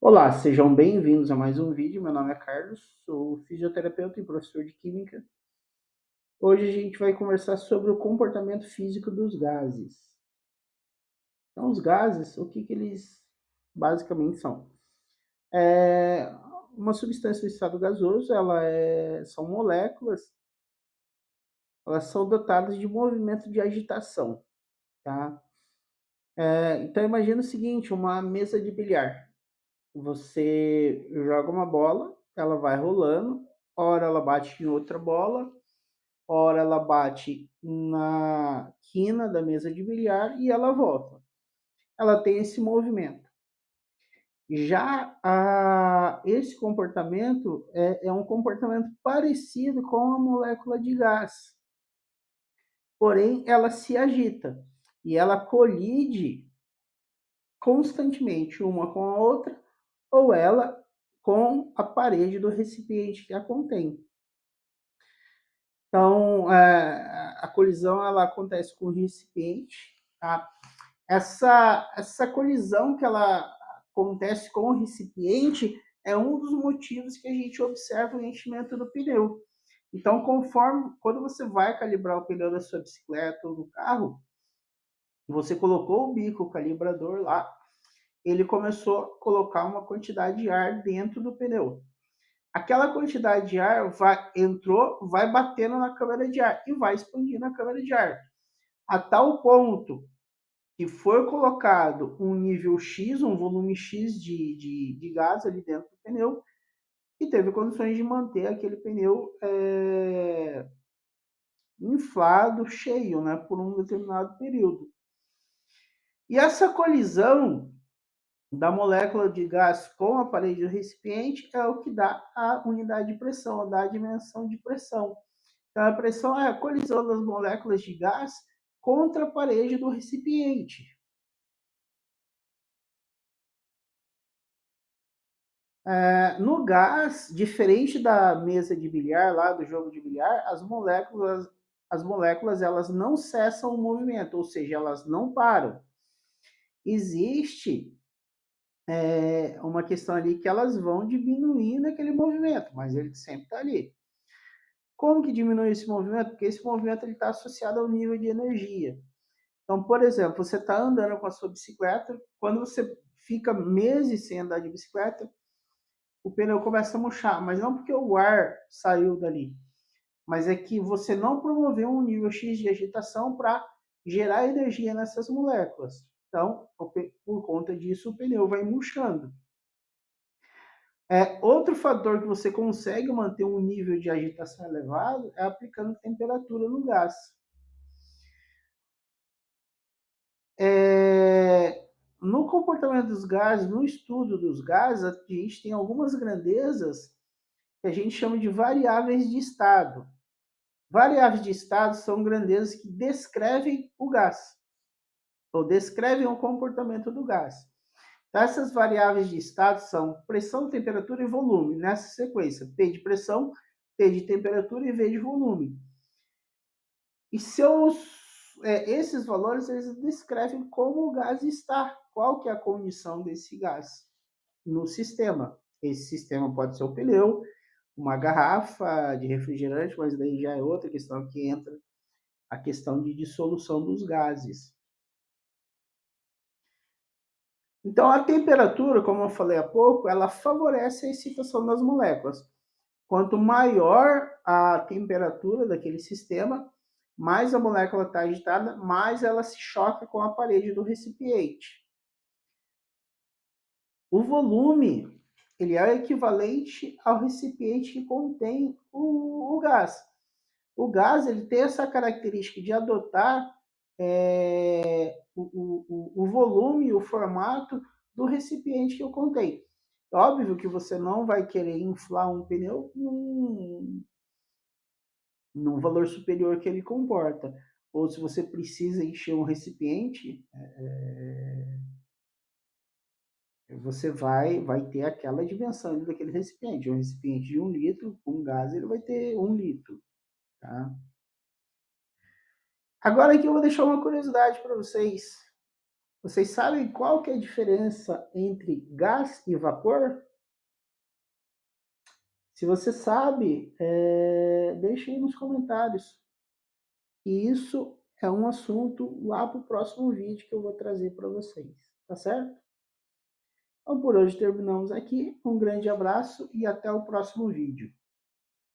Olá, sejam bem-vindos a mais um vídeo. Meu nome é Carlos, sou fisioterapeuta e professor de Química. Hoje a gente vai conversar sobre o comportamento físico dos gases. Então, os gases, o que eles basicamente são? É uma substância do estado gasoso, são moléculas, elas são dotadas de movimento de agitação, tá? Então, imagina o seguinte, uma mesa de bilhar. Você joga uma bola, ela vai rolando, ora ela bate em outra bola, ora ela bate na quina da mesa de bilhar e ela volta. Ela tem esse movimento. Esse comportamento é um comportamento parecido com a molécula de gás, porém ela se agita e ela colide constantemente uma com a outra ou ela com a parede do recipiente que a contém. Então, a colisão ela acontece com o recipiente, tá? Essa colisão que ela acontece com o recipiente é um dos motivos que a gente observa o enchimento do pneu. Então, quando você vai calibrar o pneu da sua bicicleta ou do carro, você colocou o bico calibrador lá, ele começou a colocar uma quantidade de ar dentro do pneu. Aquela quantidade de ar entrou, vai batendo na câmara de ar e vai expandindo a câmara de ar. A tal ponto que foi colocado um nível X, um volume X de gás ali dentro do pneu, e teve condições de manter aquele pneu inflado, cheio, né, por um determinado período. E essa colisão da molécula de gás com a parede do recipiente é o que dá a unidade de pressão, dá a dimensão de pressão. Então, a pressão é a colisão das moléculas de gás contra a parede do recipiente. No gás, diferente da mesa de bilhar, lá do jogo de bilhar, as moléculas elas não cessam o movimento, ou seja, elas não param. Existe uma questão ali que elas vão diminuindo aquele movimento, mas ele sempre está ali. Como que diminui esse movimento? Porque esse movimento está associado ao nível de energia. Então, por exemplo, você está andando com a sua bicicleta, quando você fica meses sem andar de bicicleta, o pneu começa a murchar, mas não porque o ar saiu dali, mas é que você não promoveu um nível X de agitação para gerar energia nessas moléculas. Então, por conta disso, o pneu vai murchando. Outro fator que você consegue manter um nível de agitação elevado é aplicando temperatura no gás. No comportamento dos gases, no estudo dos gases, a gente tem algumas grandezas que a gente chama de variáveis de estado. Variáveis de estado são grandezas que descrevem o gás, ou descrevem o comportamento do gás. Então, essas variáveis de estado são pressão, temperatura e volume, nessa sequência. P de pressão, T de temperatura e V de volume. E esses valores eles descrevem como o gás está, qual que é a condição desse gás no sistema. Esse sistema pode ser o pneu, uma garrafa de refrigerante, mas daí já é outra questão que entra a questão de dissolução dos gases. Então, a temperatura, como eu falei há pouco, ela favorece a excitação das moléculas. Quanto maior a temperatura daquele sistema, mais a molécula está agitada, mais ela se choca com a parede do recipiente. O volume ele é equivalente ao recipiente que contém o gás. O gás ele tem essa característica de adotar o volume e o formato do recipiente que eu contei. Óbvio que você não vai querer inflar um pneu num valor superior que ele comporta. Ou se você precisa encher um recipiente, você vai ter aquela dimensão daquele recipiente. Um recipiente de 1 litro, com gás, ele vai ter 1 litro. Tá? Agora aqui eu vou deixar uma curiosidade para vocês. Vocês sabem qual que é a diferença entre gás e vapor? Se você sabe, deixe aí nos comentários. E isso é um assunto lá para o próximo vídeo que eu vou trazer para vocês, tá certo? Então por hoje terminamos aqui. Um grande abraço e até o próximo vídeo.